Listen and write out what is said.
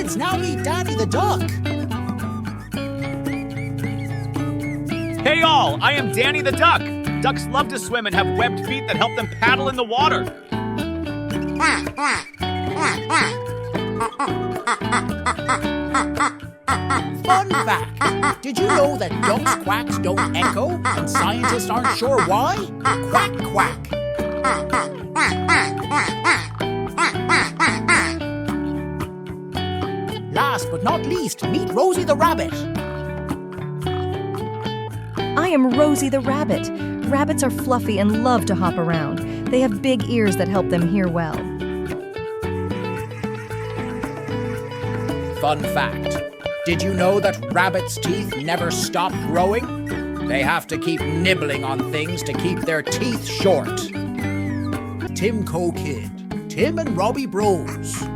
It's now me, Danny the Duck. Hey all, I am Danny the Duck. Ducks love to swim and have webbed feet that help them paddle in the water. Fun fact. Did you know that ducks' quacks don't echo and scientists aren't sure why? Quack, quack. Last but not least, meet Rosie the Rabbit. I am Rosie the Rabbit. Rabbits are fluffy and love to hop around. They have big ears that help them hear well. Fun fact. Did you know that rabbits' teeth never stop growing? They have to keep nibbling on things to keep their teeth short. TimKo Kid. Tim and Robbie Bros.